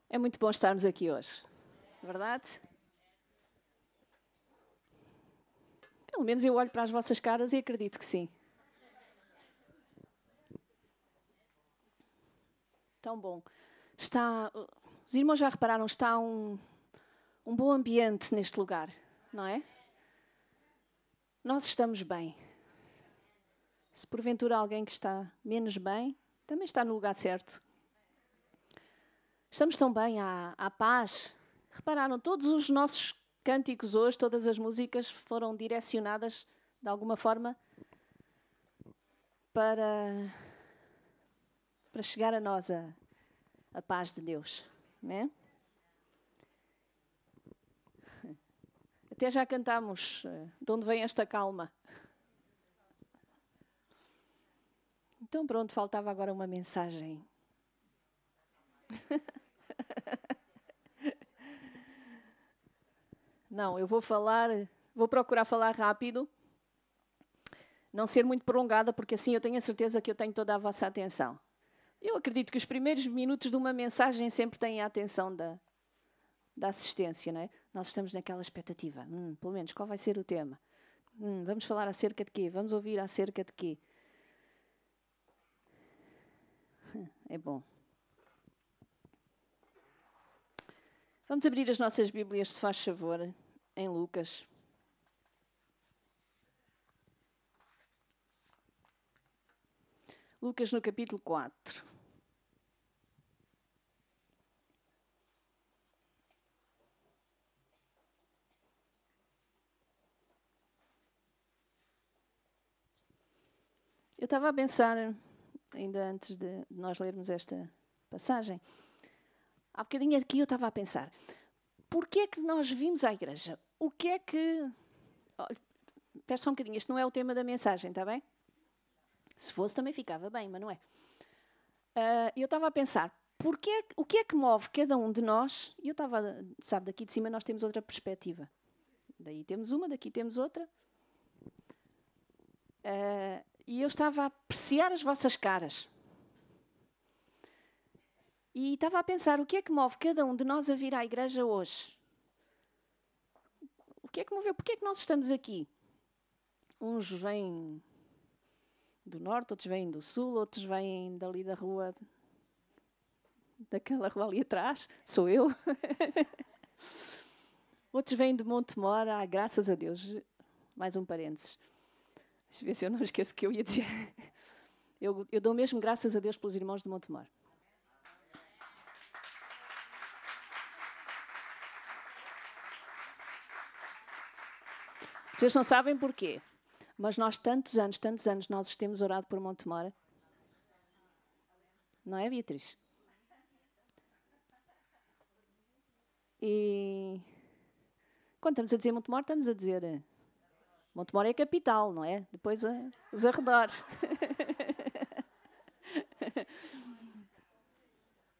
É muito bom estarmos aqui hoje, verdade? Pelo menos eu olho para as vossas caras e acredito que sim. Tão bom. Os irmãos já repararam, está um bom ambiente neste lugar, não é? Nós estamos bem. Se porventura alguém que está menos bem, também está no lugar certo. Estamos tão bem, há paz. Repararam, todos os nossos cânticos hoje, todas as músicas foram direcionadas, de alguma forma, para chegar a nós a paz de Deus. Não é? Até já cantámos de onde vem esta calma. Então pronto, faltava agora uma mensagem. Não, eu vou procurar falar rápido, não ser muito prolongada, porque assim eu tenho a certeza que eu tenho toda a vossa atenção. Eu acredito que os primeiros minutos de uma mensagem sempre têm a atenção da assistência, não é? Nós estamos naquela expectativa. Pelo menos, qual vai ser o tema? Vamos falar acerca de quê? Vamos ouvir acerca de quê? É bom. Vamos abrir as nossas Bíblias, se faz favor, em Lucas. Lucas no capítulo 4. Eu estava a pensar, ainda antes de nós lermos esta passagem, há bocadinho aqui eu estava a pensar, porquê é que nós vimos à igreja? O que é que... Olha, espera só um bocadinho, este não é o tema da mensagem, está bem? Se fosse também ficava bem, mas não é. Eu estava a pensar, o que é que move cada um de nós? E eu estava, sabe, daqui de cima nós temos outra perspectiva. Daí temos uma, daqui temos outra. E eu estava a apreciar as vossas caras. E estava a pensar, o que é que move cada um de nós a vir à igreja hoje? O que é que moveu? Porquê é que nós estamos aqui? Uns vêm do norte, outros vêm do sul, outros vêm dali da rua, daquela rua ali atrás, sou eu. Outros vêm de Montemor, graças a Deus. Mais um parênteses. Deixa eu ver se eu não esqueço o que eu ia dizer. Eu dou mesmo graças a Deus pelos irmãos de Montemor. Vocês não sabem porquê, mas nós tantos anos, nós temos orado por Montemor. Não é, Beatriz? E quando estamos a dizer Montemor, estamos a dizer... Montemor é a capital, não é? Depois os arredores.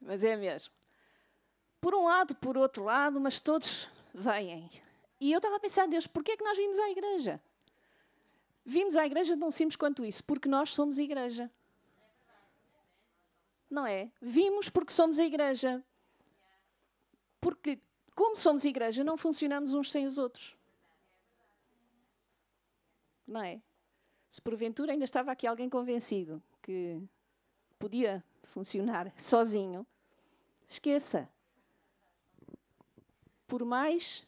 Mas é mesmo. Por um lado, por outro lado, mas todos vêm. E eu estava a pensar, Deus, porquê é que nós vimos à igreja? Vimos à igreja tão simples quanto isso, porque nós somos igreja. Não é? Vimos porque somos a igreja. Porque, como somos igreja, não funcionamos uns sem os outros. Não é? Se porventura ainda estava aqui alguém convencido que podia funcionar sozinho, esqueça. Por mais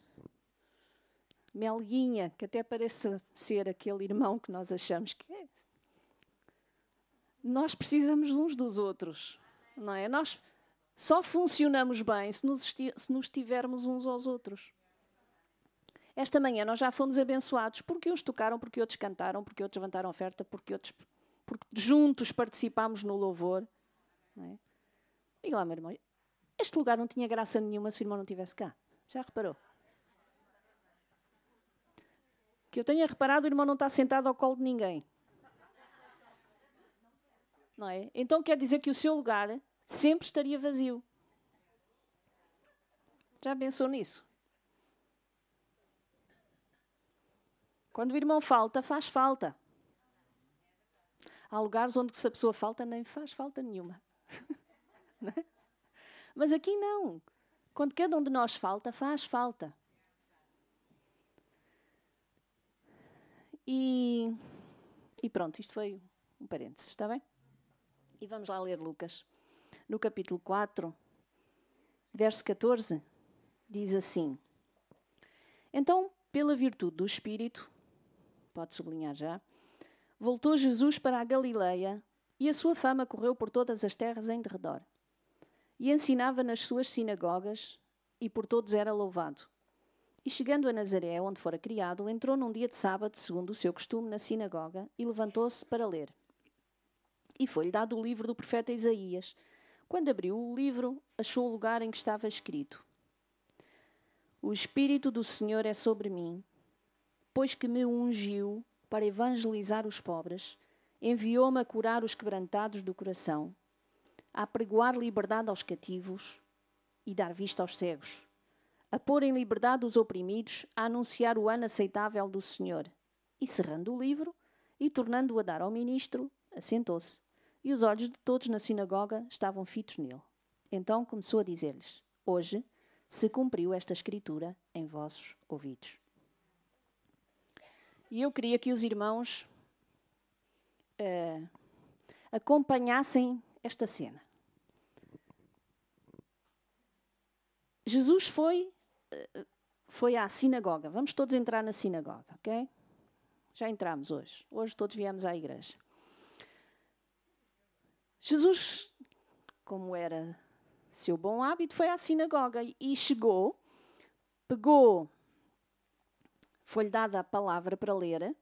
melguinha, que até parece ser aquele irmão que nós achamos que é, nós precisamos uns dos outros, não é? Nós só funcionamos bem se nos tivermos uns aos outros. Esta manhã nós já fomos abençoados porque uns tocaram, porque outros cantaram, porque outros levantaram oferta, porque juntos participámos no louvor. Não é? Diga lá, meu irmão, este lugar não tinha graça nenhuma se o irmão não estivesse cá. Já reparou? Que eu tenha reparado, o irmão não está sentado ao colo de ninguém. Não é? Então quer dizer que o seu lugar sempre estaria vazio. Já pensou nisso? Quando o irmão falta, faz falta. Há lugares onde se a pessoa falta, nem faz falta nenhuma. Não é? Mas aqui não. Quando cada um de nós falta, faz falta. E pronto, isto foi um parênteses, está bem? E vamos lá ler Lucas. No capítulo 4, verso 14, diz assim: Então, pela virtude do Espírito, pode sublinhar já, voltou Jesus para a Galileia e a sua fama correu por todas as terras em derredor. E ensinava nas suas sinagogas e por todos era louvado. E chegando a Nazaré, onde fora criado, entrou num dia de sábado, segundo o seu costume, na sinagoga, e levantou-se para ler. E foi-lhe dado o livro do profeta Isaías. Quando abriu o livro, achou o lugar em que estava escrito: O Espírito do Senhor é sobre mim, pois que me ungiu para evangelizar os pobres, enviou-me a curar os quebrantados do coração, a apregoar liberdade aos cativos e dar vista aos cegos, a pôr em liberdade os oprimidos, a anunciar o ano aceitável do Senhor. E cerrando o livro, e tornando-o a dar ao ministro, assentou-se, e os olhos de todos na sinagoga estavam fitos nele. Então começou a dizer-lhes: Hoje se cumpriu esta escritura em vossos ouvidos. E eu queria que os irmãos acompanhassem esta cena. Jesus foi à sinagoga. Vamos todos entrar na sinagoga, ok? Já entramos hoje. Hoje todos viemos à igreja. Jesus, como era seu bom hábito, foi à sinagoga e chegou, pegou, foi-lhe dada a palavra para ler.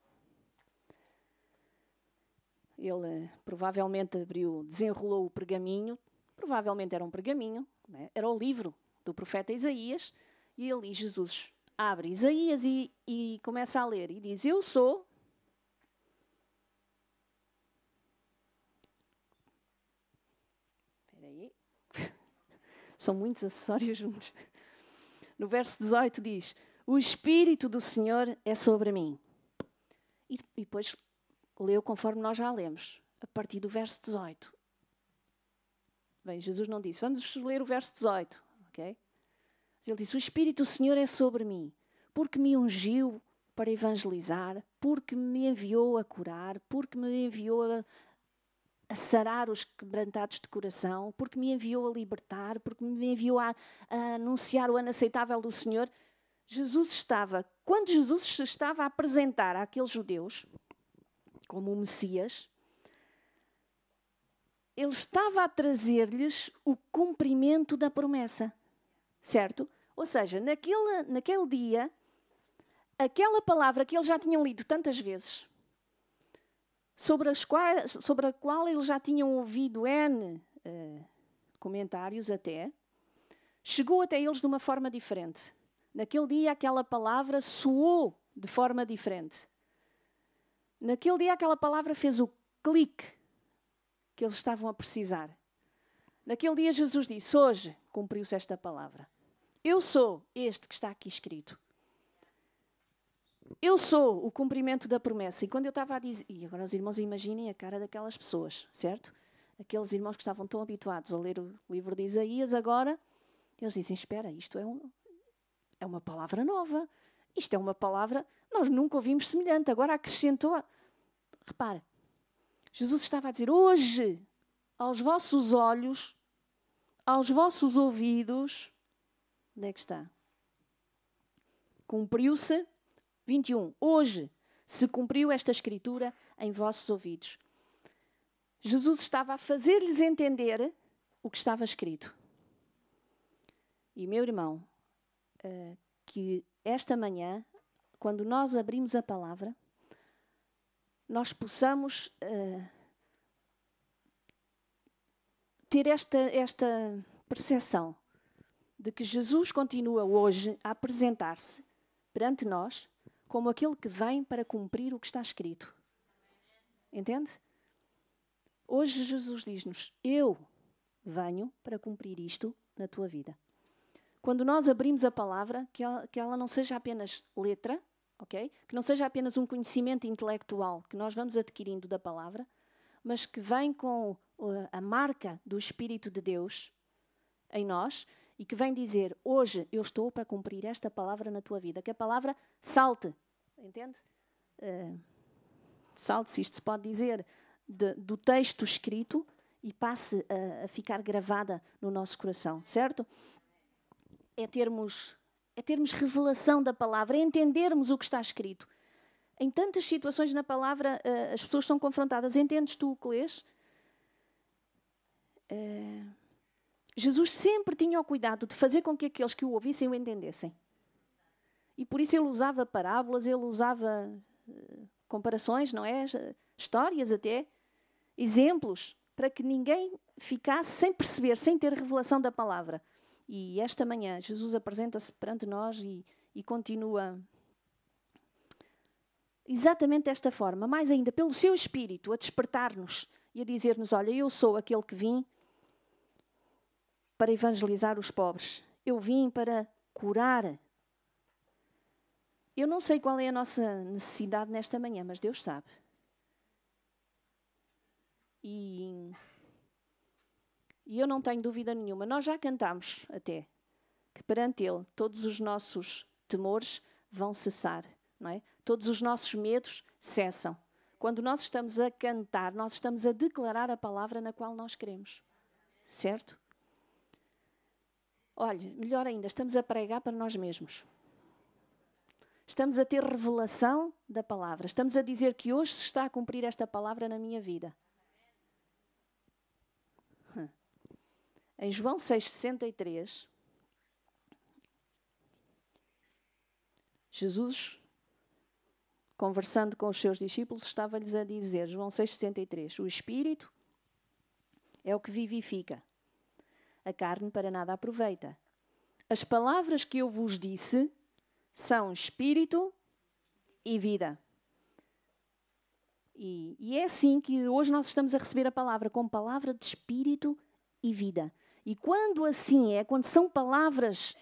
Ele provavelmente desenrolou o pergaminho, provavelmente era um pergaminho, né? Era o livro do profeta Isaías, e ali Jesus abre Isaías e começa a ler, e diz: Eu sou... Espera aí. São muitos acessórios juntos. No verso 18 diz: O Espírito do Senhor é sobre mim. E depois leu conforme nós já lemos, a partir do verso 18. Bem, Jesus não disse: Vamos ler o verso 18, ok? Mas ele disse: O Espírito do Senhor é sobre mim, porque me ungiu para evangelizar, porque me enviou a curar, porque me enviou a sarar os quebrantados de coração, porque me enviou a libertar, porque me enviou a anunciar o ano aceitável do Senhor. Quando Jesus se estava a apresentar àqueles judeus como o Messias, ele estava a trazer-lhes o cumprimento da promessa, certo? Ou seja, naquele dia, aquela palavra que eles já tinham lido tantas vezes, sobre a qual eles já tinham ouvido N comentários até, chegou até eles de uma forma diferente. Naquele dia, aquela palavra soou de forma diferente. Naquele dia, aquela palavra fez o clique que eles estavam a precisar. Naquele dia, Jesus disse: Hoje cumpriu-se esta palavra. Eu sou este que está aqui escrito. Eu sou o cumprimento da promessa. E quando eu estava a dizer... E agora os irmãos imaginem a cara daquelas pessoas, certo? Aqueles irmãos que estavam tão habituados a ler o livro de Isaías, agora eles dizem: Espera, isto é uma palavra nova. Isto é uma palavra... Nós nunca ouvimos semelhante. Agora acrescentou... Repara, Jesus estava a dizer: Hoje, aos vossos olhos, aos vossos ouvidos... Onde é que está? Cumpriu-se... 21. Hoje se cumpriu esta escritura em vossos ouvidos. Jesus estava a fazer-lhes entender o que estava escrito. E, meu irmão, que esta manhã, quando nós abrimos a palavra, nós possamos ter esta percepção de que Jesus continua hoje a apresentar-se perante nós como aquele que vem para cumprir o que está escrito. Entende? Hoje Jesus diz-nos: Eu venho para cumprir isto na tua vida. Quando nós abrimos a palavra, que ela não seja apenas letra, ok? Que não seja apenas um conhecimento intelectual que nós vamos adquirindo da palavra, mas que vem com a marca do Espírito de Deus em nós e que vem dizer, hoje eu estou para cumprir esta palavra na tua vida. Que a palavra salte, entende? Salte, se isto se pode dizer, do texto escrito e passe a ficar gravada no nosso coração, certo? É termos revelação da palavra, é entendermos o que está escrito. Em tantas situações na palavra, as pessoas são confrontadas. Entendes tu o que lês? Jesus sempre tinha o cuidado de fazer com que aqueles que o ouvissem o entendessem. E por isso ele usava parábolas, ele usava comparações, não é? Histórias até, exemplos, para que ninguém ficasse sem perceber, sem ter revelação da palavra. E esta manhã Jesus apresenta-se perante nós e continua exatamente desta forma, mais ainda pelo seu Espírito, a despertar-nos e a dizer-nos, olha, eu sou aquele que vim para evangelizar os pobres. Eu vim para curar. Eu não sei qual é a nossa necessidade nesta manhã, mas Deus sabe. E eu não tenho dúvida nenhuma. Nós já cantámos até que perante Ele todos os nossos temores vão cessar, não é? Todos os nossos medos cessam. Quando nós estamos a cantar, nós estamos a declarar a palavra na qual nós queremos. Certo? Olha, melhor ainda, estamos a pregar para nós mesmos. Estamos a ter revelação da palavra. Estamos a dizer que hoje se está a cumprir esta palavra na minha vida. Em João 6,63, Jesus, conversando com os seus discípulos, estava-lhes a dizer, João 6,63, o Espírito é o que vivifica. A carne para nada aproveita. As palavras que eu vos disse são Espírito e vida. E é assim que hoje nós estamos a receber a palavra, como palavra de Espírito e vida. E quando assim é, quando são palavras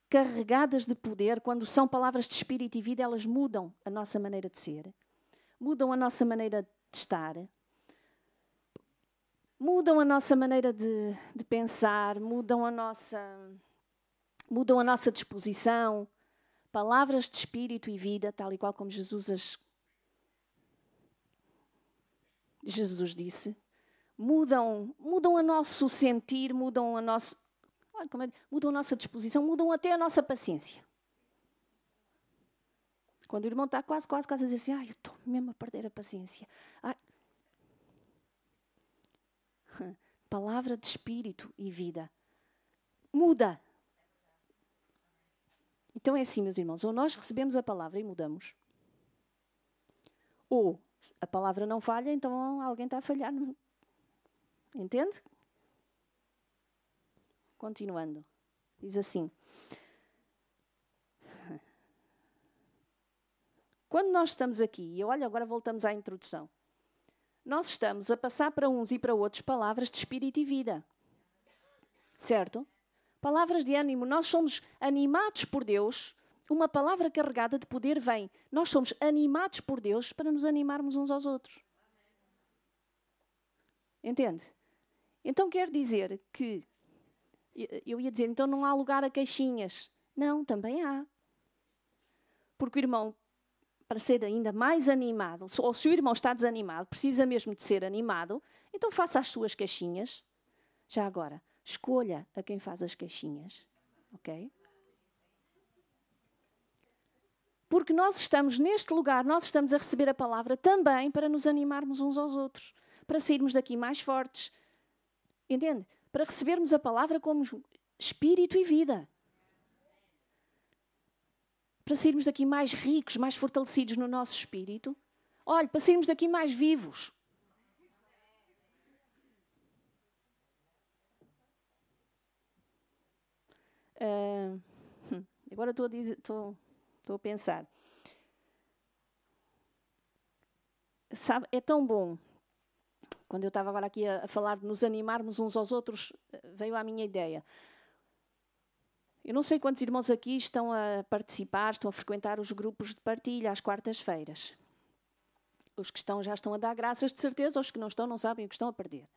carregadas de poder, quando são palavras de Espírito e vida, elas mudam a nossa maneira de ser, mudam a nossa maneira de estar, mudam a nossa maneira de pensar, mudam a nossa disposição. Palavras de Espírito e vida, tal e qual como Jesus disse, mudam o nosso sentir, mudam a nossa disposição, mudam até a nossa paciência. Quando o irmão está quase a dizer assim, eu estou mesmo a perder a paciência. Palavra de Espírito e vida. Muda. Então é assim, meus irmãos, ou nós recebemos a palavra e mudamos, ou a palavra não falha, então alguém está a falhar. Entende? Continuando. Diz assim. Quando nós estamos aqui, e olha, agora voltamos à introdução, nós estamos a passar para uns e para outros palavras de Espírito e vida. Certo? Palavras de ânimo. Nós somos animados por Deus. Uma palavra carregada de poder vem. Nós somos animados por Deus para nos animarmos uns aos outros. Entende? Então quer dizer que, eu ia dizer, então não há lugar a queixinhas. Não, também há. Porque o irmão, para ser ainda mais animado, ou se o irmão está desanimado, precisa mesmo de ser animado, então faça as suas queixinhas. Já agora, escolha a quem faz as queixinhas. Ok? Porque nós estamos neste lugar, nós estamos a receber a palavra também para nos animarmos uns aos outros. Para sairmos daqui mais fortes. Entende? Para recebermos a palavra como Espírito e vida. Para sairmos daqui mais ricos, mais fortalecidos no nosso espírito. Olha, para sairmos daqui mais vivos. Agora estou a pensar. Sabe, é tão bom. Quando eu estava agora aqui a falar de nos animarmos uns aos outros, veio à minha ideia. Eu não sei quantos irmãos aqui estão a participar, estão a frequentar os grupos de partilha às quartas-feiras. Os que estão já estão a dar graças, de certeza, os que não estão não sabem o que estão a perder.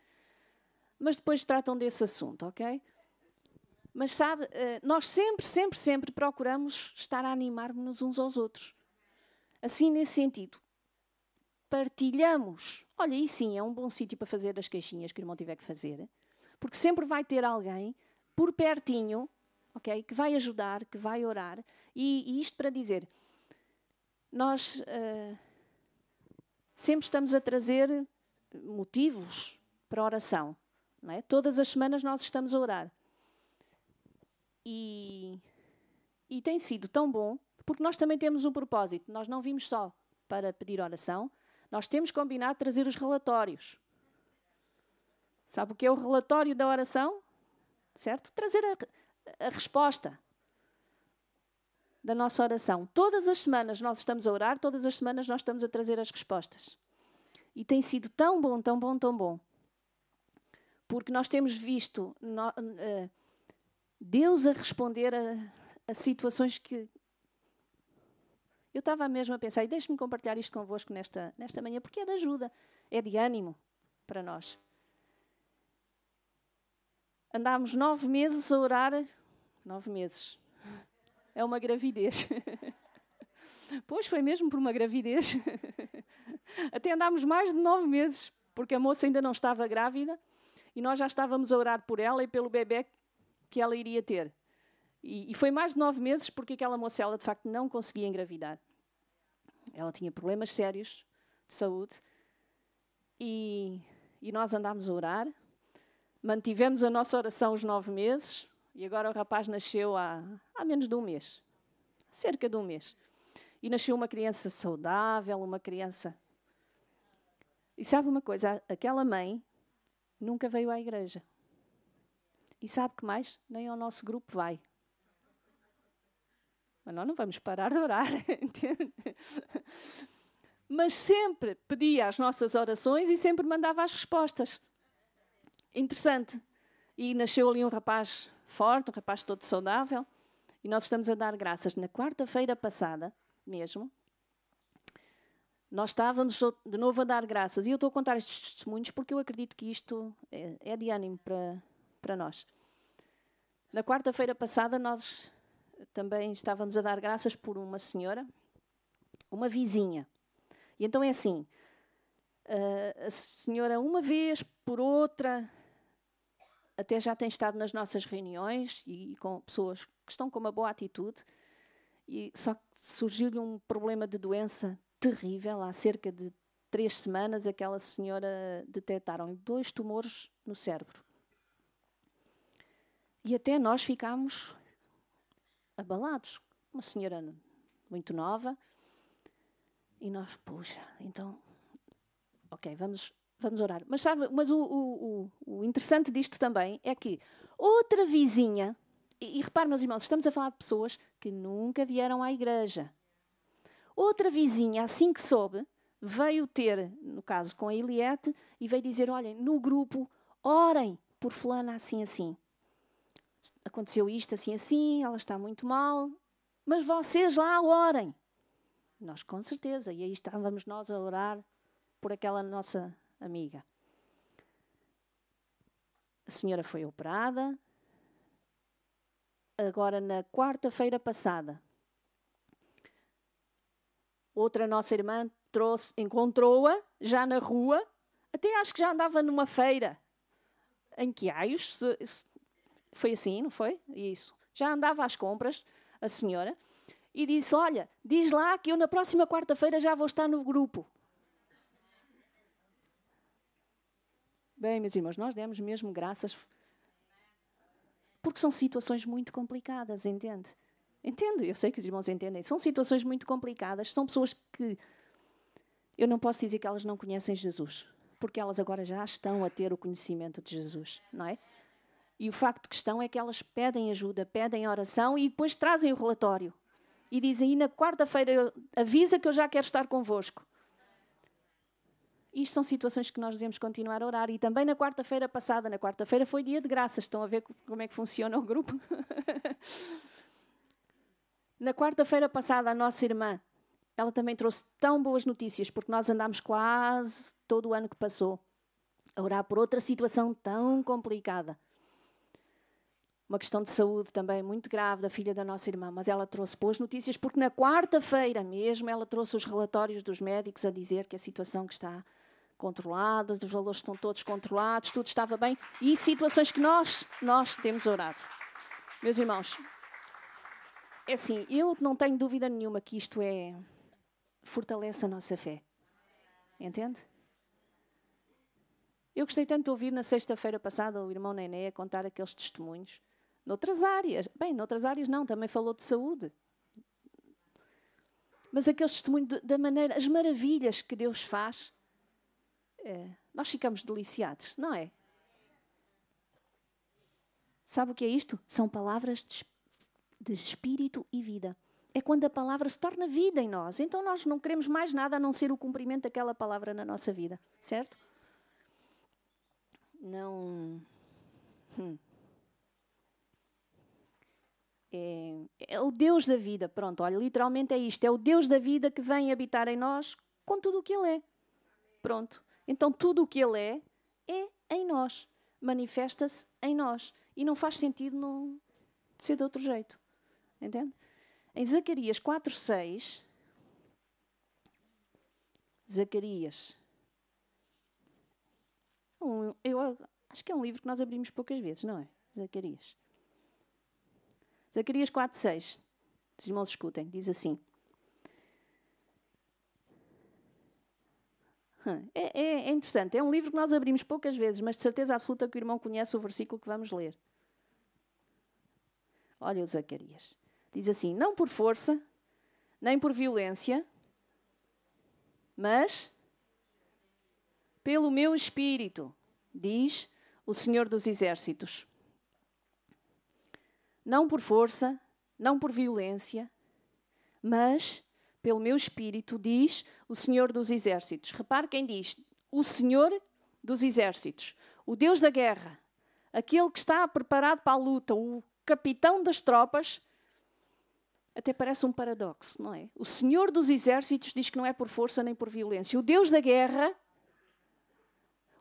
mas depois tratam desse assunto, ok? Mas sabe, nós sempre procuramos estar a animar-nos uns aos outros. Assim, nesse sentido, partilhamos. Olha, aí sim é um bom sítio para fazer as queixinhas que o irmão tiver que fazer, porque sempre vai ter alguém por pertinho, ok, que vai ajudar, que vai orar. E isto para dizer, nós sempre estamos a trazer motivos para a oração. Não é? Todas as semanas nós estamos a orar. E tem sido tão bom, porque nós também temos um propósito. Nós não vimos só para pedir oração, nós temos combinado trazer os relatórios. Sabe o que é o relatório da oração? Certo? Trazer a resposta da nossa oração. Todas as semanas nós estamos a orar, todas as semanas nós estamos a trazer as respostas. E tem sido tão bom, tão bom, tão bom. Porque nós temos visto Deus a responder a situações que... Eu estava mesmo a pensar, e deixe-me compartilhar isto convosco nesta manhã, porque é de ajuda, é de ânimo para nós. Andámos 9 meses a orar, 9 meses, é uma gravidez. Pois, foi mesmo por uma gravidez. Até andámos mais de 9 meses, porque a moça ainda não estava grávida, e nós já estávamos a orar por ela e pelo bebé que ela iria ter. E foi mais de 9 meses porque aquela moça, ela de facto não conseguia engravidar. Ela tinha problemas sérios de saúde. E nós andámos a orar. Mantivemos a nossa oração os 9 meses. E agora o rapaz nasceu há menos de um mês. Cerca de um mês. E nasceu uma criança saudável, uma criança... E sabe uma coisa? Aquela mãe nunca veio à igreja. E sabe que mais? Nem ao nosso grupo vai. Mas nós não vamos parar de orar, entende? Mas sempre pedia as nossas orações e sempre mandava as respostas. Interessante. E nasceu ali um rapaz forte, um rapaz todo saudável, e nós estamos a dar graças. Na quarta-feira passada, mesmo, nós estávamos de novo a dar graças. E eu estou a contar estes testemunhos porque eu acredito que isto é de ânimo para nós. Na quarta-feira passada, nós também estávamos a dar graças por uma senhora, uma vizinha. E então é assim, a senhora uma vez por outra, até já tem estado nas nossas reuniões e com pessoas que estão com uma boa atitude, e só que surgiu-lhe um problema de doença terrível. Há cerca de 3 semanas, aquela senhora detectaram-lhe 2 tumores no cérebro. E até nós ficámos abalados. Uma senhora muito nova. E nós, puxa, então, ok, vamos orar. Mas sabe, o interessante disto também é que outra vizinha, e repare, meus irmãos, estamos a falar de pessoas que nunca vieram à igreja. Outra vizinha, assim que soube, veio ter, no caso com a Eliette, e veio dizer, olhem, no grupo, orem por fulana assim, assim. Aconteceu isto assim, assim, ela está muito mal, mas vocês lá orem. Nós, com certeza. E aí estávamos nós a orar por aquela nossa amiga. A senhora foi operada. Agora, na quarta-feira passada, outra nossa irmã encontrou-a já na rua. Até acho que já andava numa feira em Quiaios. Foi assim, não foi? Isso. Já andava às compras, a senhora, e disse, olha, diz lá que eu na próxima quarta-feira já vou estar no grupo. Bem, meus irmãos, nós demos mesmo graças, porque são situações muito complicadas, entende? Entende? Eu sei que os irmãos entendem. São situações muito complicadas, são pessoas que... Eu não posso dizer que elas não conhecem Jesus, porque elas agora já estão a ter o conhecimento de Jesus, não é? E o facto que estão é que elas pedem ajuda, pedem oração e depois trazem o relatório. E dizem, e na quarta-feira avisa que eu já quero estar convosco. Isto são situações que nós devemos continuar a orar. E também na quarta-feira passada, na quarta-feira foi dia de graças. Estão a ver como é que funciona o grupo? Na quarta-feira passada, a nossa irmã, ela também trouxe tão boas notícias, porque nós andámos quase todo o ano que passou a orar por outra situação tão complicada. Uma questão de saúde também muito grave da filha da nossa irmã, mas ela trouxe boas notícias porque na quarta-feira mesmo ela trouxe os relatórios dos médicos a dizer que a situação que está controlada, os valores estão todos controlados, tudo estava bem e situações que nós temos orado. Meus irmãos, é assim, eu não tenho dúvida nenhuma que isto fortalece a nossa fé. Entende? Eu gostei tanto de ouvir na sexta-feira passada o irmão Nené a contar aqueles testemunhos. Noutras áreas. Bem, noutras áreas não, também falou de saúde. Mas aqueles testemunhos da maneira, as maravilhas que Deus faz, nós ficamos deliciados, não é? Sabe o que é isto? São palavras de espírito e vida. É quando a palavra se torna vida em nós. Então nós não queremos mais nada a não ser o cumprimento daquela palavra na nossa vida. Certo? Não... É o Deus da vida. Pronto, olha, literalmente é isto. É o Deus da vida que vem habitar em nós com tudo o que Ele é. Pronto. Então tudo o que Ele é em nós. Manifesta-se em nós. E não faz sentido ser de outro jeito. Entende? Em Zacarias 4:6, Zacarias, eu acho que é um livro que nós abrimos poucas vezes, não é? Zacarias 4:6, os irmãos escutem, diz assim. É interessante, é um livro que nós abrimos poucas vezes, mas de certeza absoluta que o irmão conhece o versículo que vamos ler. Olha o Zacarias. Diz assim, não por força, nem por violência, mas pelo meu espírito, diz o Senhor dos Exércitos. Não por força, não por violência, mas pelo meu espírito, diz o Senhor dos Exércitos. Repare quem diz, o Senhor dos Exércitos, o Deus da guerra, aquele que está preparado para a luta, o capitão das tropas. Até parece um paradoxo, não é? O Senhor dos Exércitos diz que não é por força nem por violência. O Deus da guerra,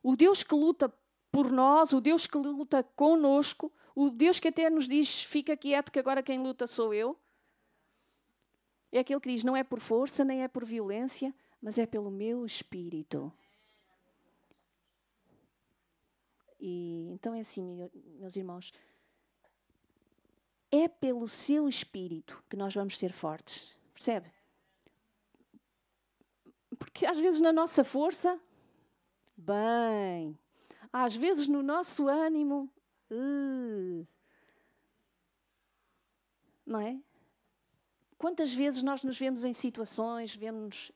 o Deus que luta por nós, o Deus que luta conosco, o Deus que até nos diz, fica quieto que agora quem luta sou eu. É aquele que diz, não é por força, nem é por violência, mas é pelo meu espírito. E então é assim, meus irmãos, é pelo seu espírito que nós vamos ser fortes. Percebe? Porque às vezes na nossa força, bem, às vezes no nosso ânimo, não é? Quantas vezes nós nos vemos em situações, vemos-nos,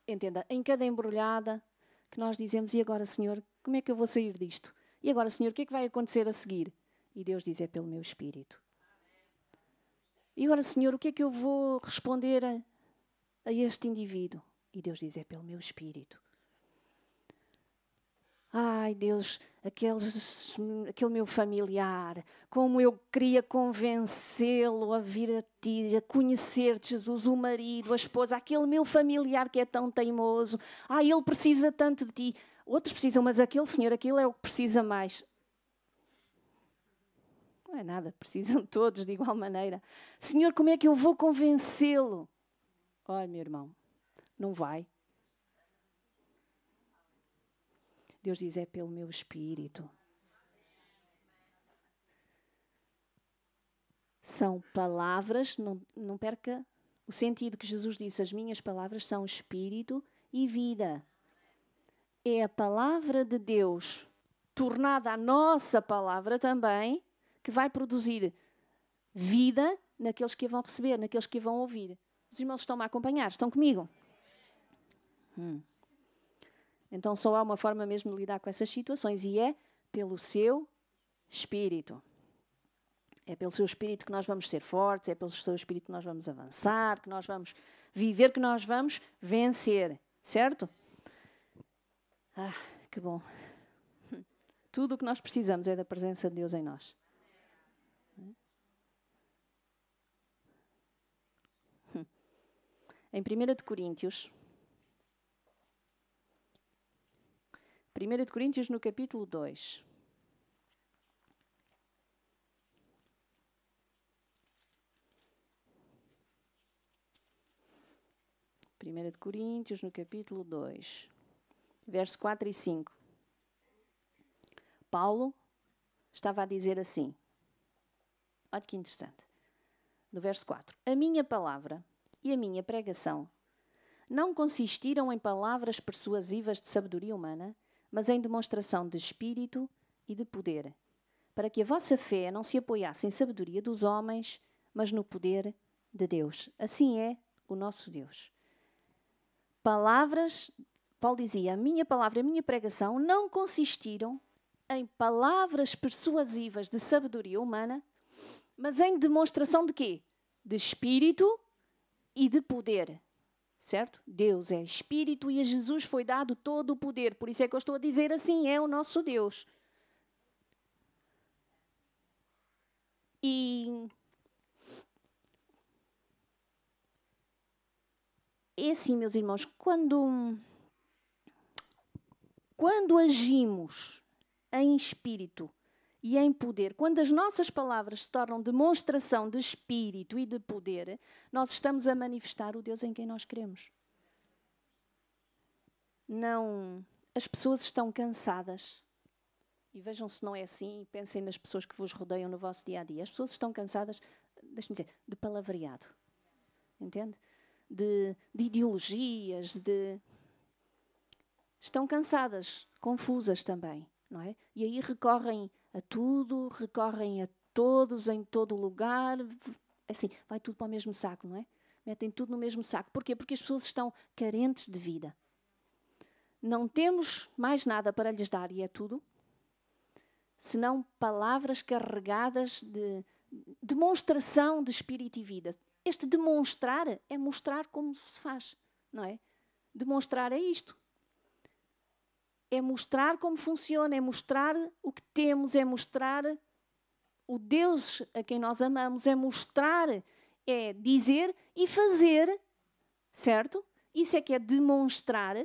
entenda, em cada embrulhada, que nós dizemos, e agora, Senhor, como é que eu vou sair disto? E agora, Senhor, o que é que vai acontecer a seguir? E Deus diz, é pelo meu espírito. E agora, Senhor, o que é que eu vou responder a este indivíduo? E Deus diz, é pelo meu espírito. Ai, Deus, aquele meu familiar, como eu queria convencê-lo a vir a ti, a conhecer-te, Jesus, o marido, a esposa, aquele meu familiar que é tão teimoso. Ai, ele precisa tanto de ti. Outros precisam, mas aquele Senhor, aquele é o que precisa mais. Não é nada, precisam todos de igual maneira. Senhor, como é que eu vou convencê-lo? Olha, meu irmão, não vai. Deus diz, é pelo meu espírito. São palavras, não perca o sentido que Jesus disse, as minhas palavras são espírito e vida. É a palavra de Deus, tornada a nossa palavra também, que vai produzir vida naqueles que a vão receber, naqueles que a vão ouvir. Os irmãos estão-me a acompanhar? Estão comigo? Então só há uma forma mesmo de lidar com essas situações e é pelo seu espírito. É pelo seu espírito que nós vamos ser fortes, é pelo seu espírito que nós vamos avançar, que nós vamos viver, que nós vamos vencer. Certo? Ah, que bom. Tudo o que nós precisamos é da presença de Deus em nós. Em 1 Coríntios, 1 de Coríntios, no capítulo 2. Primeira de Coríntios, no capítulo 2, verso 4 e 5. Paulo estava a dizer assim, olha que interessante, no verso 4. A minha palavra e a minha pregação não consistiram em palavras persuasivas de sabedoria humana, mas em demonstração de espírito e de poder, para que a vossa fé não se apoiasse em sabedoria dos homens, mas no poder de Deus. Assim é o nosso Deus. Palavras, Paulo dizia, a minha palavra e a minha pregação não consistiram em palavras persuasivas de sabedoria humana, mas em demonstração de quê? De espírito e de poder. Certo? Deus é espírito e a Jesus foi dado todo o poder. Por isso é que eu estou a dizer assim, é o nosso Deus. E é assim, meus irmãos, quando agimos em espírito e em poder, quando as nossas palavras se tornam demonstração de espírito e de poder, nós estamos a manifestar o Deus em quem nós cremos. Não, as pessoas estão cansadas. E vejam se não é assim, e pensem nas pessoas que vos rodeiam no vosso dia-a-dia. As pessoas estão cansadas, deixe-me dizer, de palavreado. Entende? De ideologias, estão cansadas, confusas também, não é? E aí recorrem a tudo, recorrem a todos, em todo lugar. Assim, vai tudo para o mesmo saco, não é? Metem tudo no mesmo saco. Porquê? Porque as pessoas estão carentes de vida. Não temos mais nada para lhes dar, e é tudo, senão palavras carregadas de demonstração de espírito e vida. Este demonstrar é mostrar como se faz, não é? Demonstrar é isto. É mostrar como funciona, é mostrar o que temos, é mostrar o Deus a quem nós amamos, é mostrar, é dizer e fazer, certo? Isso é que é demonstrar.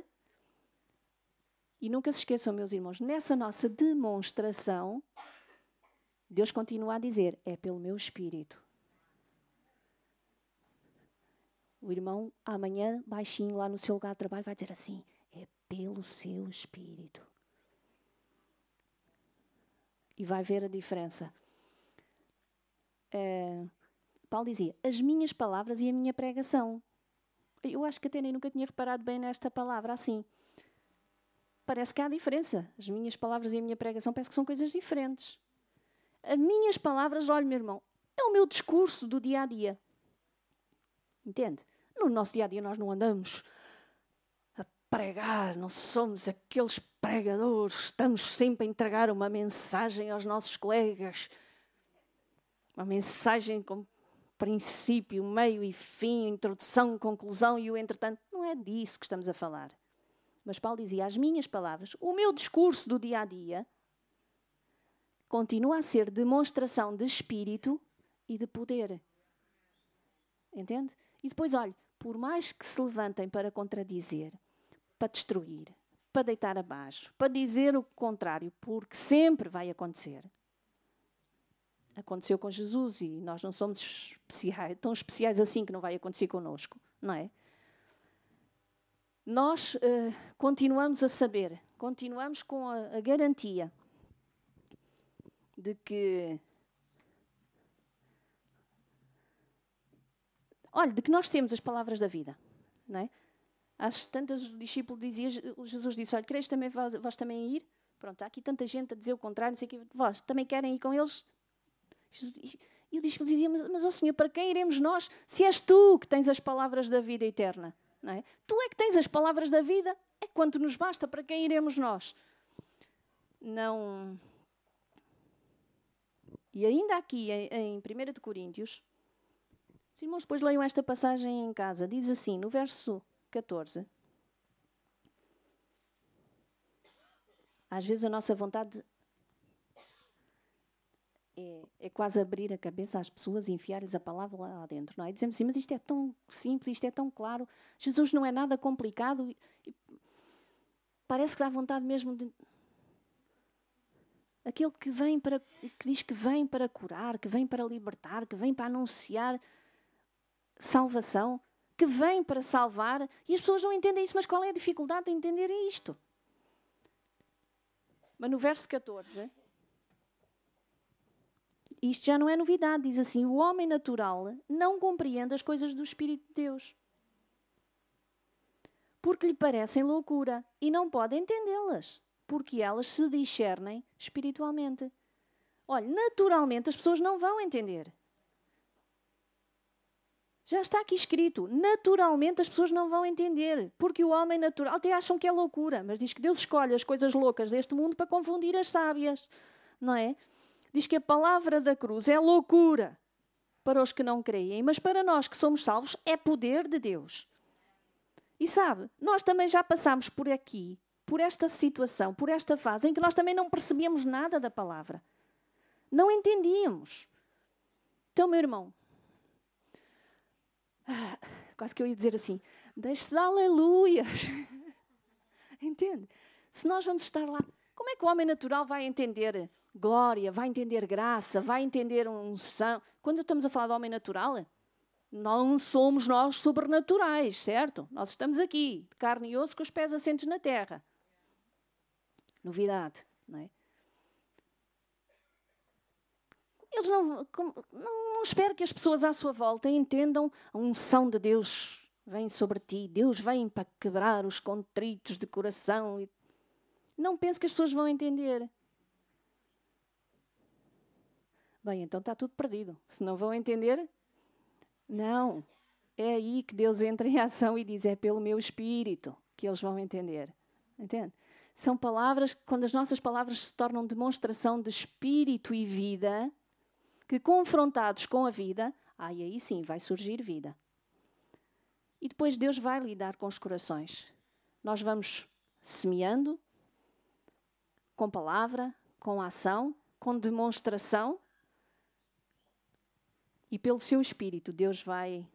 E nunca se esqueçam, meus irmãos, nessa nossa demonstração, Deus continua a dizer, é pelo meu Espírito. O irmão, amanhã, baixinho, lá no seu lugar de trabalho, vai dizer assim, é pelo seu Espírito. E vai ver a diferença. Paulo dizia, as minhas palavras e a minha pregação. Eu acho que até nem nunca tinha reparado bem nesta palavra assim. Parece que há diferença. As minhas palavras e a minha pregação parece que são coisas diferentes. As minhas palavras, olha, meu irmão, é o meu discurso do dia-a-dia. Entende? No nosso dia-a-dia nós não andamos a pregar, não somos aqueles pregadores, estamos sempre a entregar uma mensagem aos nossos colegas. Uma mensagem com princípio, meio e fim, introdução, conclusão e o entretanto. Não é disso que estamos a falar. Mas Paulo dizia, as minhas palavras, o meu discurso do dia-a-dia, continua a ser demonstração de espírito e de poder. Entende? E depois, olha, por mais que se levantem para contradizer, para destruir, para deitar abaixo, para dizer o contrário, porque sempre vai acontecer. Aconteceu com Jesus e nós não somos especiais, tão especiais assim que não vai acontecer connosco, não é? Nós continuamos a saber, continuamos com a garantia de que, olha, de que nós temos as palavras da vida, não é? Às tantas o discípulo dizia, Jesus disse, olha, quereis também vós também ir? Pronto, há aqui tanta gente a dizer o contrário, não sei o que, vós também querem ir com eles? E o discípulo dizia, mas ó Senhor, para quem iremos nós? Se és tu que tens as palavras da vida eterna. Não é? Tu é que tens as palavras da vida, é quanto nos basta, para quem iremos nós? Não. E ainda aqui em 1 de Coríntios, os irmãos depois leiam esta passagem em casa, diz assim, no verso 14, às vezes a nossa vontade é quase abrir a cabeça às pessoas e enfiar-lhes a palavra lá dentro, não é? Dizemos assim, mas isto é tão simples, isto é tão claro, Jesus não é nada complicado. Parece que dá vontade mesmo de... Aquele que diz que vem para curar, que vem para libertar, que vem para anunciar salvação, que vem para salvar, e as pessoas não entendem isso. Mas qual é a dificuldade de entender isto? Mas no verso 14, isto já não é novidade. Diz assim: o homem natural não compreende as coisas do Espírito de Deus, porque lhe parecem loucura e não pode entendê-las, porque elas se discernem espiritualmente. Olha, naturalmente as pessoas não vão entender. Já está aqui escrito, naturalmente as pessoas não vão entender, porque o homem natural, até acham que é loucura, mas diz que Deus escolhe as coisas loucas deste mundo para confundir as sábias, não é? Diz que a palavra da cruz é loucura para os que não creem, mas para nós que somos salvos é poder de Deus. E sabe, nós também já passámos por aqui, por esta situação, por esta fase, em que nós também não percebíamos nada da palavra. Não entendíamos. Então, meu irmão, quase que eu ia dizer assim, deixe-se de aleluias. Entende? Se nós vamos estar lá, como é que o homem natural vai entender glória, vai entender graça, vai entender unção? Quando estamos a falar do homem natural, não somos nós sobrenaturais, certo? Nós estamos aqui, de carne e osso, com os pés assentes na terra. Novidade, não é? Eles não esperam que as pessoas à sua volta entendam a unção de Deus vem sobre ti. Deus vem para quebrar os contritos de coração. Não pense que as pessoas vão entender. Bem, então está tudo perdido. Se não vão entender, não. É aí que Deus entra em ação e diz, é pelo meu Espírito que eles vão entender. Entende? São palavras, quando as nossas palavras se tornam demonstração de Espírito e vida, que confrontados com a vida, aí sim vai surgir vida. E depois Deus vai lidar com os corações. Nós vamos semeando, com palavra, com ação, com demonstração, e pelo seu Espírito Deus vai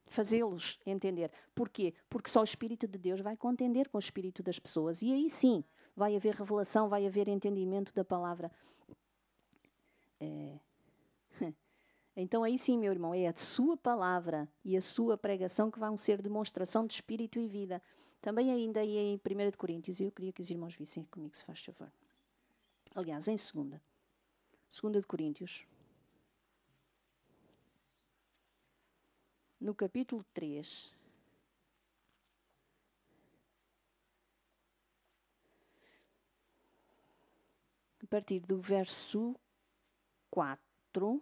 fazê-los entender. Porquê? Porque só o Espírito de Deus vai contender com o Espírito das pessoas. E aí sim vai haver revelação, vai haver entendimento da palavra. Então aí sim, meu irmão, é a sua palavra e a sua pregação que vão ser demonstração de Espírito e vida. Também ainda aí em 1 Coríntios, e eu queria que os irmãos vissem comigo, se faz favor. Aliás, em 2 Coríntios, no capítulo 3, a partir do verso 4,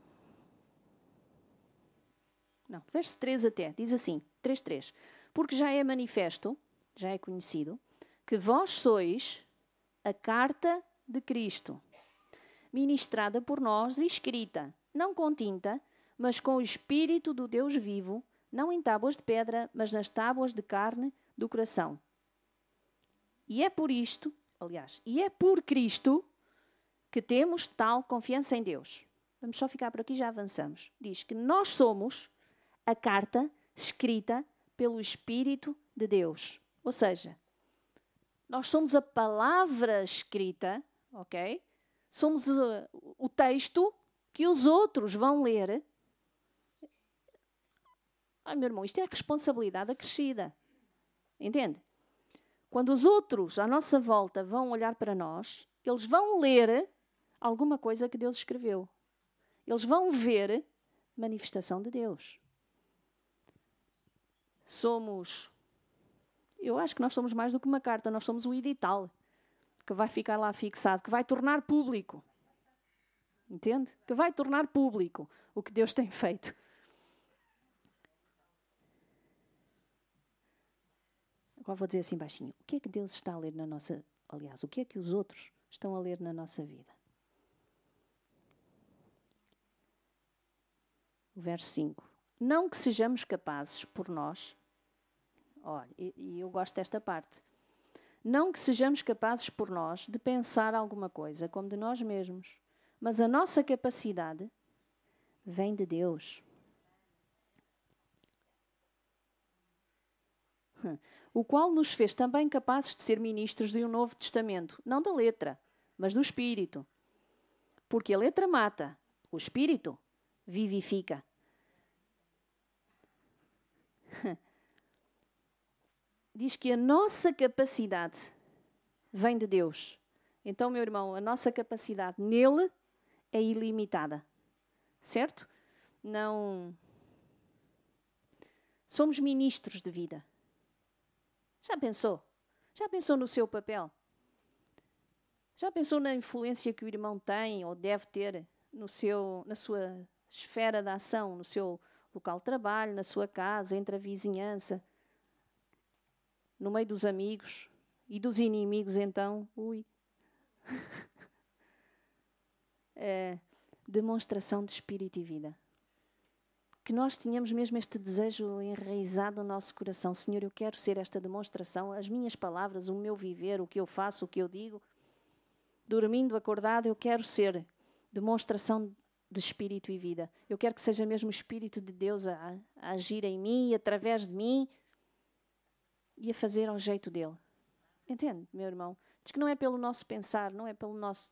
não, verso 3 até, diz assim, 3:3. Porque já é manifesto, já é conhecido, que vós sois a carta de Cristo, ministrada por nós e escrita, não com tinta, mas com o Espírito do Deus vivo, não em tábuas de pedra, mas nas tábuas de carne do coração. E é por isto, aliás, e é por Cristo que temos tal confiança em Deus. Vamos só ficar por aqui, já avançamos. Diz que nós somos a carta escrita pelo Espírito de Deus. Ou seja, nós somos a palavra escrita, ok? Somos o texto que os outros vão ler. Ai, meu irmão, isto é responsabilidade acrescida. Entende? Quando os outros à nossa volta vão olhar para nós, eles vão ler alguma coisa que Deus escreveu. Eles vão ver manifestação de Deus. Eu acho que nós somos mais do que uma carta, nós somos o edital que vai ficar lá fixado, que vai tornar público. Entende? Que vai tornar público o que Deus tem feito. Agora vou dizer assim baixinho. O que é que Deus está a ler na nossa... Aliás, o que é que os outros estão a ler na nossa vida? O verso 5. Não que sejamos capazes por nós... Olha, e eu gosto desta parte. Não que sejamos capazes por nós de pensar alguma coisa como de nós mesmos, mas a nossa capacidade vem de Deus. o qual nos fez também capazes de ser ministros de um novo testamento, não da letra, mas do Espírito. Porque a letra mata, o Espírito vivifica. Diz que a nossa capacidade vem de Deus. Então, meu irmão, a nossa capacidade nele é ilimitada. Certo? Não... Somos ministros de vida. Já pensou? Já pensou no seu papel? Já pensou na influência que o irmão tem ou deve ter na sua esfera de ação, no seu local de trabalho, na sua casa, entre a vizinhança, no meio dos amigos e dos inimigos, então? Ui. Demonstração de espírito e vida. Que nós tenhamos mesmo este desejo enraizado no nosso coração. Senhor, eu quero ser esta demonstração, as minhas palavras, o meu viver, o que eu faço, o que eu digo, dormindo, acordado, eu quero ser demonstração de espírito e vida. Eu quero que seja mesmo o Espírito de Deus a agir em mim, através de mim e a fazer ao jeito dele. Entende, meu irmão? Diz que não é pelo nosso pensar, não é pelo nosso...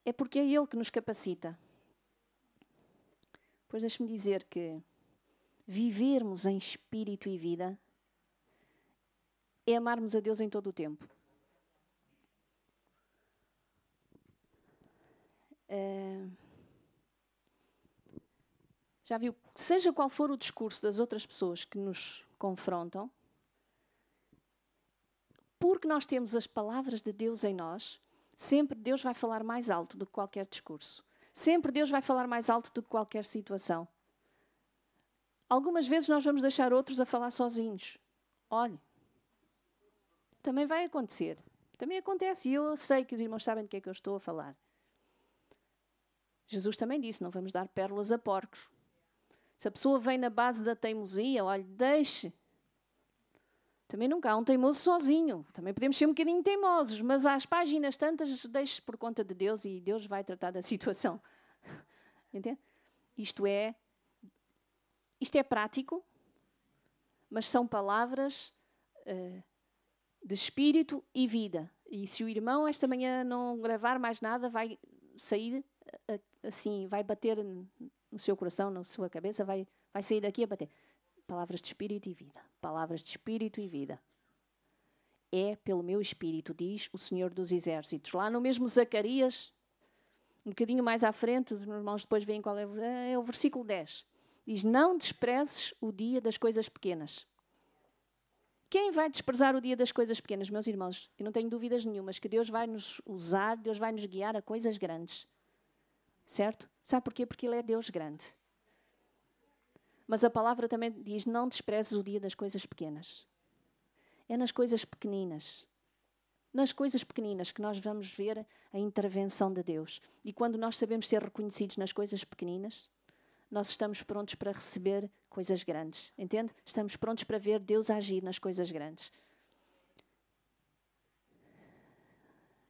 É porque é ele que nos capacita. Pois deixe-me dizer que vivermos em espírito e vida é amarmos a Deus em todo o tempo. Já viu? Seja qual for o discurso das outras pessoas que nos confrontam, porque nós temos as palavras de Deus em nós, sempre Deus vai falar mais alto do que qualquer discurso. Sempre Deus vai falar mais alto do que qualquer situação. Algumas vezes nós vamos deixar outros a falar sozinhos. Olhe, também vai acontecer. Também acontece. E eu sei que os irmãos sabem do que é que eu estou a falar. Jesus também disse, não vamos dar pérolas a porcos. Se a pessoa vem na base da teimosia, olhe, deixe. Também nunca há um teimoso sozinho. Também podemos ser um bocadinho teimosos, mas às páginas tantas, deixe por conta de Deus e Deus vai tratar da situação. Entende? Isto é prático, mas são palavras de espírito e vida. E se o irmão esta manhã não gravar mais nada, vai sair assim, vai bater no seu coração, na sua cabeça, vai sair daqui a bater. Palavras de espírito e vida. Palavras de espírito e vida. É pelo meu espírito, diz o Senhor dos Exércitos. Lá no mesmo Zacarias, um bocadinho mais à frente, os irmãos depois veem qual é o versículo 10. Diz, não desprezes o dia das coisas pequenas. Quem vai desprezar o dia das coisas pequenas, meus irmãos? Eu não tenho dúvidas nenhumas que Deus vai nos usar, Deus vai nos guiar a coisas grandes. Certo? Sabe porquê? Porque Ele é Deus grande. Mas a palavra também diz, não desprezes o dia das coisas pequenas. É nas coisas pequeninas. Nas coisas pequeninas que nós vamos ver a intervenção de Deus. E quando nós sabemos ser reconhecidos nas coisas pequeninas, nós estamos prontos para receber coisas grandes. Entende? Estamos prontos para ver Deus agir nas coisas grandes.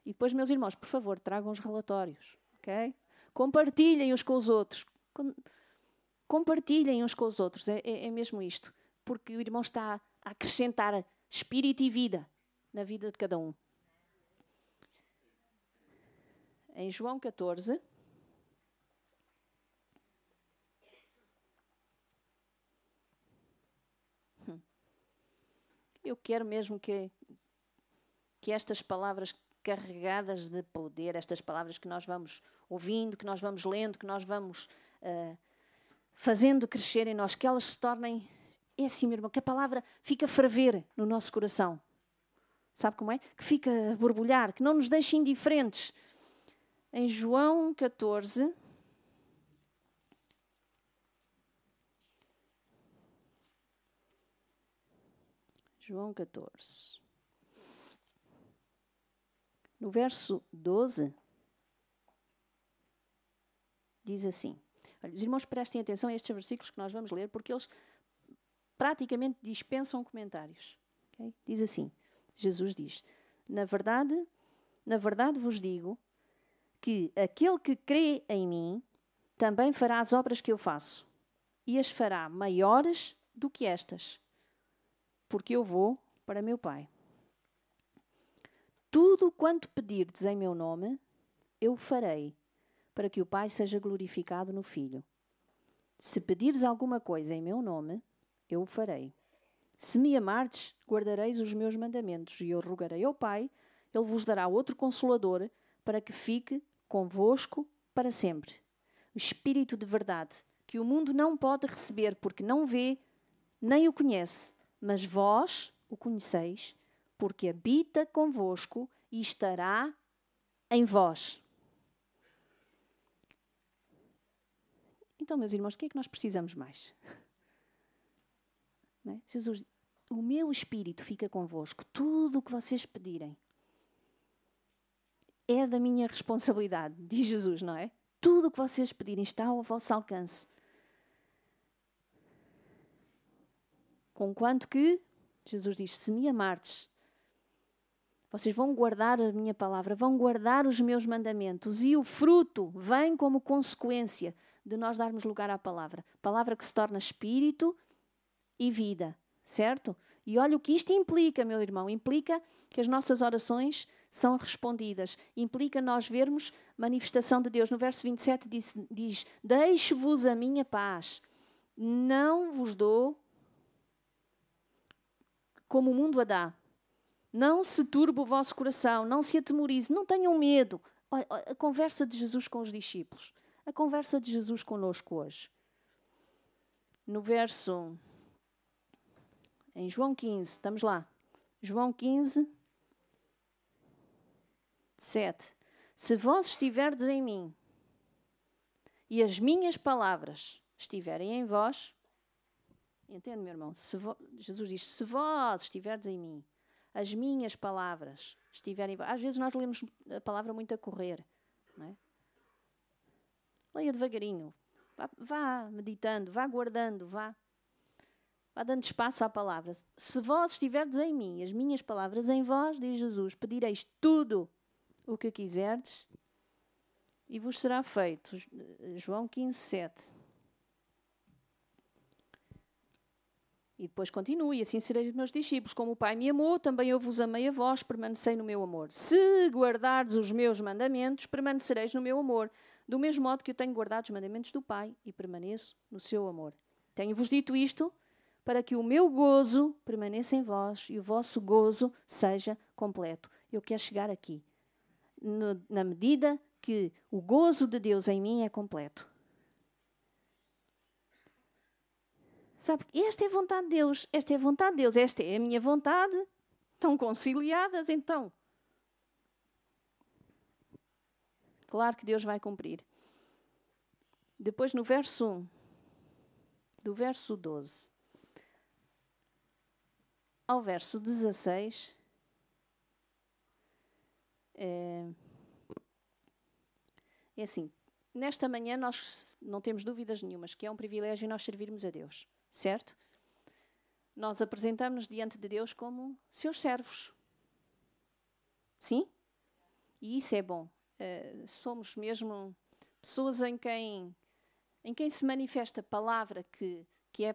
E depois, meus irmãos, por favor, tragam os relatórios. Ok? Compartilhem uns com os outros. Compartilhem uns com os outros. É mesmo isto. Porque o irmão está a acrescentar espírito e vida na vida de cada um. Em João 14... Eu quero mesmo que estas palavras carregadas de poder, estas palavras que nós vamos ouvindo, que nós vamos lendo, que nós vamos fazendo crescer em nós, que elas se tornem, é assim, meu irmão, que a palavra fica a ferver no nosso coração. Sabe como é? Que fica a borbulhar, que não nos deixe indiferentes. Em João 14... João 14. No verso 12, diz assim. Olha, os irmãos prestem atenção a estes versículos que nós vamos ler, porque eles praticamente dispensam comentários. Okay? Diz assim, Jesus diz, na verdade vos digo que aquele que crê em mim também fará as obras que eu faço, e as fará maiores do que estas, porque eu vou para meu Pai. Tudo quanto pedirdes em meu nome, eu o farei, para que o Pai seja glorificado no Filho. Se pedires alguma coisa em meu nome, eu o farei. Se me amardes, guardareis os meus mandamentos, e eu rogarei ao Pai, ele vos dará outro Consolador, para que fique convosco para sempre. O Espírito de verdade, que o mundo não pode receber, porque não vê, nem o conhece, mas vós o conheceis, porque habita convosco e estará em vós. Então, meus irmãos, o que é que nós precisamos mais? Não é? Jesus, o meu Espírito fica convosco. Tudo o que vocês pedirem é da minha responsabilidade, diz Jesus, não é? Tudo o que vocês pedirem está ao vosso alcance. Conquanto que, Jesus diz, se me amardes, vocês vão guardar a minha palavra, vão guardar os meus mandamentos, e o fruto vem como consequência de nós darmos lugar à palavra. Palavra que se torna espírito e vida, certo? E olha o que isto implica, meu irmão. Implica que as nossas orações são respondidas. Implica nós vermos manifestação de Deus. No verso 27 diz: deixo-vos a minha paz. Não vos dou como o mundo a dá. Não se turbe o vosso coração, não se atemorize, não tenham medo. Olha, a conversa de Jesus com os discípulos. A conversa de Jesus connosco hoje. No verso... Em João 15, estamos lá. João 15, 7. Se vós estiverdes em mim e as minhas palavras estiverem em vós, entende, meu irmão? Jesus diz, se vós estiverdes em mim, as minhas palavras estiverem em vós. Às vezes nós lemos a palavra muito a correr, não é? Leia devagarinho. Vá meditando, vá guardando, vá dando espaço à palavra. Se vós estiverdes em mim, as minhas palavras em vós, diz Jesus, pedireis tudo o que quiserdes e vos será feito. João 15, 7. E depois continua, e assim sereis meus discípulos. Como o Pai me amou, também eu vos amei a vós, permanecei no meu amor. Se guardardes os meus mandamentos, permanecereis no meu amor. Do mesmo modo que eu tenho guardado os mandamentos do Pai e permaneço no seu amor. Tenho-vos dito isto para que o meu gozo permaneça em vós e o vosso gozo seja completo. Eu quero chegar aqui. Na medida que o gozo de Deus em mim é completo. Sabe? Esta é a vontade de Deus. Esta é a vontade de Deus. Esta é a minha vontade. Estão conciliadas, então. Claro que Deus vai cumprir. Depois no verso 1, do verso 12 ao verso 16, é assim, nesta manhã nós não temos dúvidas nenhumas que é um privilégio nós servirmos a Deus, certo? Nós apresentamos-nos diante de Deus como seus servos. Sim? E isso é bom. Somos mesmo pessoas em quem se manifesta a palavra que é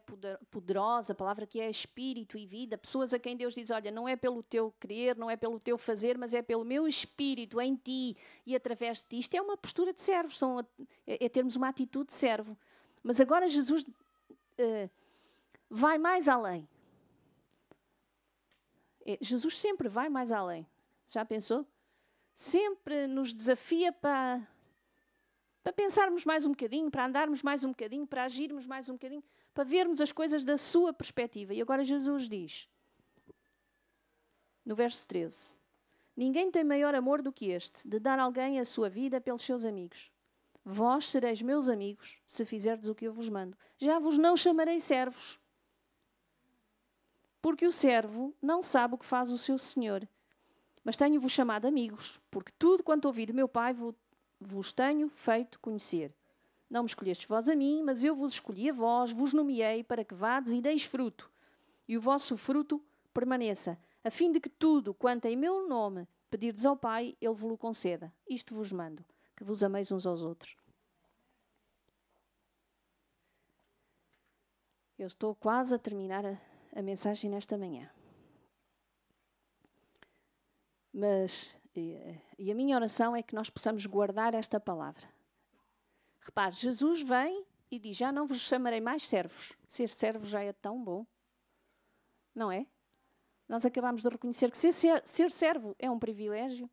poderosa, a palavra que é espírito e vida, pessoas a quem Deus diz, olha, não é pelo teu querer, não é pelo teu fazer, mas é pelo meu espírito em ti e através de ti. Isto é uma postura de servo, é termos uma atitude de servo. Mas agora Jesus vai mais além. Jesus sempre vai mais além. Já pensou? Sempre nos desafia para pensarmos mais um bocadinho, para andarmos mais um bocadinho, para agirmos mais um bocadinho, para vermos as coisas da sua perspectiva. E agora Jesus diz, no verso 13, ninguém tem maior amor do que este, de dar alguém a sua vida pelos seus amigos. Vós sereis meus amigos, se fizerdes o que eu vos mando. Já vos não chamarei servos, porque o servo não sabe o que faz o seu senhor. Mas tenho-vos chamado amigos, porque tudo quanto ouvi do meu Pai vos tenho feito conhecer. Não me escolhestes vós a mim, mas eu vos escolhi a vós, vos nomeei para que vades e deis fruto, e o vosso fruto permaneça, a fim de que tudo quanto em meu nome pedirdes ao Pai, Ele vos conceda. Isto vos mando, que vos ameis uns aos outros. Eu estou quase a terminar a mensagem nesta manhã. E a minha oração é que nós possamos guardar esta palavra. Repare, Jesus vem e diz, já não vos chamarei mais servos. Ser servo já é tão bom. Não é? Nós acabamos de reconhecer que ser servo é um privilégio.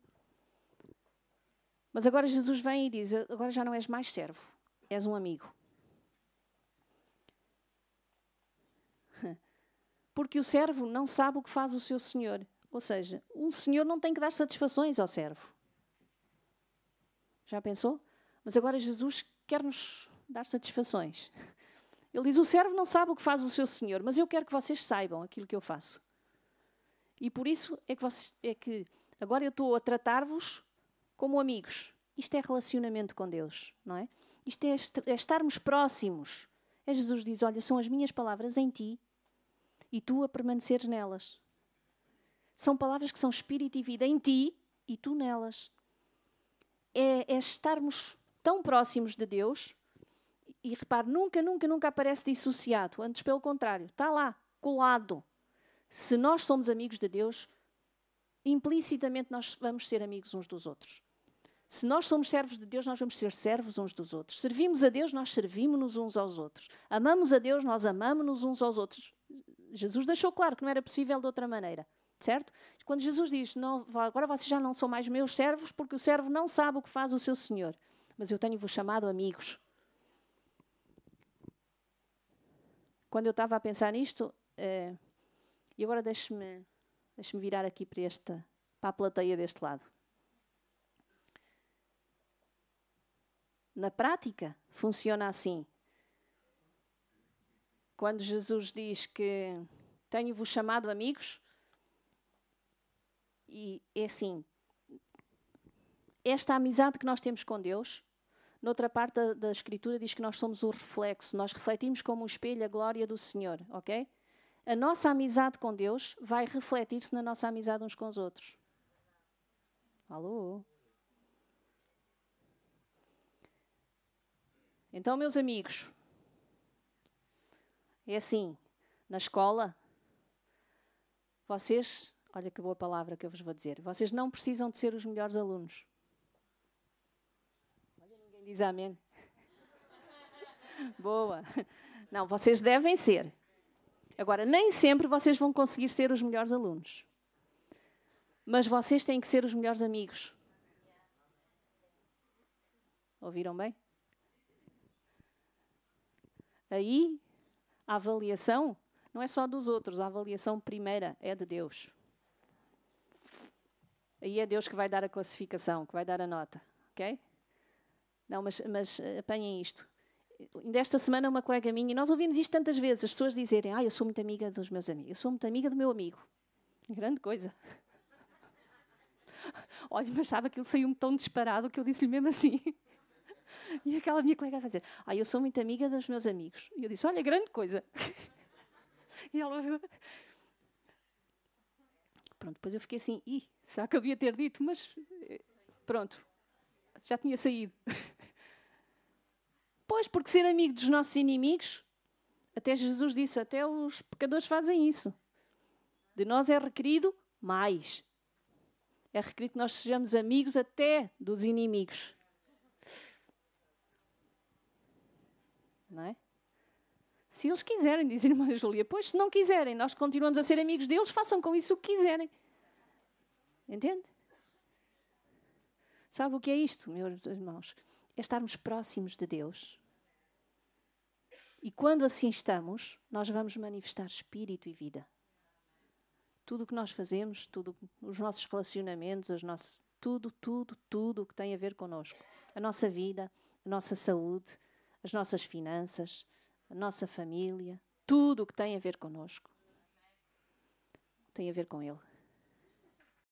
Mas agora Jesus vem e diz, agora já não és mais servo, és um amigo. Porque o servo não sabe o que faz o seu senhor. Ou seja, um senhor não tem que dar satisfações ao servo. Já pensou? Mas agora Jesus quer-nos dar satisfações. Ele diz, o servo não sabe o que faz o seu senhor, mas eu quero que vocês saibam aquilo que eu faço. E por isso é que agora eu estou a tratar-vos como amigos. Isto é relacionamento com Deus, não é? Isto é estarmos próximos. Jesus diz, olha, são as minhas palavras em ti e tu a permaneceres nelas. São palavras que são espírito e vida em ti e tu nelas. É estarmos tão próximos de Deus e, repare, nunca aparece dissociado. Antes, pelo contrário, está lá, colado. Se nós somos amigos de Deus, implicitamente nós vamos ser amigos uns dos outros. Se nós somos servos de Deus, nós vamos ser servos uns dos outros. Servimos a Deus, nós servimos-nos uns aos outros. Amamos a Deus, nós amamos-nos uns aos outros. Jesus deixou claro que não era possível de outra maneira. Certo? Quando Jesus diz, não, agora vocês já não são mais meus servos, porque o servo não sabe o que faz o seu senhor. Mas eu tenho-vos chamado amigos. Quando eu estava a pensar nisto, e agora deixe-me virar aqui para a plateia deste lado. Na prática, funciona assim. Quando Jesus diz que tenho-vos chamado amigos, e é assim, esta amizade que nós temos com Deus, noutra parte da Escritura diz que nós somos o reflexo, nós refletimos como um espelho a glória do Senhor, ok? A nossa amizade com Deus vai refletir-se na nossa amizade uns com os outros. Alô? Então, meus amigos, é assim, na escola, vocês... Olha que boa palavra que eu vos vou dizer. Vocês não precisam de ser os melhores alunos. Olha, ninguém diz amém. Boa. Não, vocês devem ser. Agora, nem sempre vocês vão conseguir ser os melhores alunos. Mas vocês têm que ser os melhores amigos. Ouviram bem? Aí, a avaliação não é só dos outros. A avaliação primeira é de Deus. Aí é Deus que vai dar a classificação, que vai dar a nota, ok? Não, mas apanhem isto. Ainda esta semana uma colega minha, e nós ouvimos isto tantas vezes, as pessoas dizerem, eu sou muito amiga dos meus amigos, eu sou muito amiga do meu amigo. Grande coisa. Olha, mas sabe, aquilo saiu-me tão disparado que eu disse-lhe mesmo assim. E aquela minha colega vai dizer, eu sou muito amiga dos meus amigos. E eu disse, olha, grande coisa. E ela... Pronto, depois eu fiquei assim, será que eu devia ter dito? Mas pronto, já tinha saído. Pois, porque ser amigo dos nossos inimigos, até Jesus disse, até os pecadores fazem isso. De nós é requerido mais. É requerido que nós sejamos amigos até dos inimigos. Não é? Se eles quiserem, diz a irmã Júlia, pois se não quiserem, nós continuamos a ser amigos deles, façam com isso o que quiserem. Entende? Sabe o que é isto, meus irmãos? É estarmos próximos de Deus. E quando assim estamos, nós vamos manifestar espírito e vida. Tudo o que nós fazemos, os nossos relacionamentos, tudo o que tem a ver connosco. A nossa vida, a nossa saúde, as nossas finanças, a nossa família, tudo o que tem a ver connosco, tem a ver com Ele.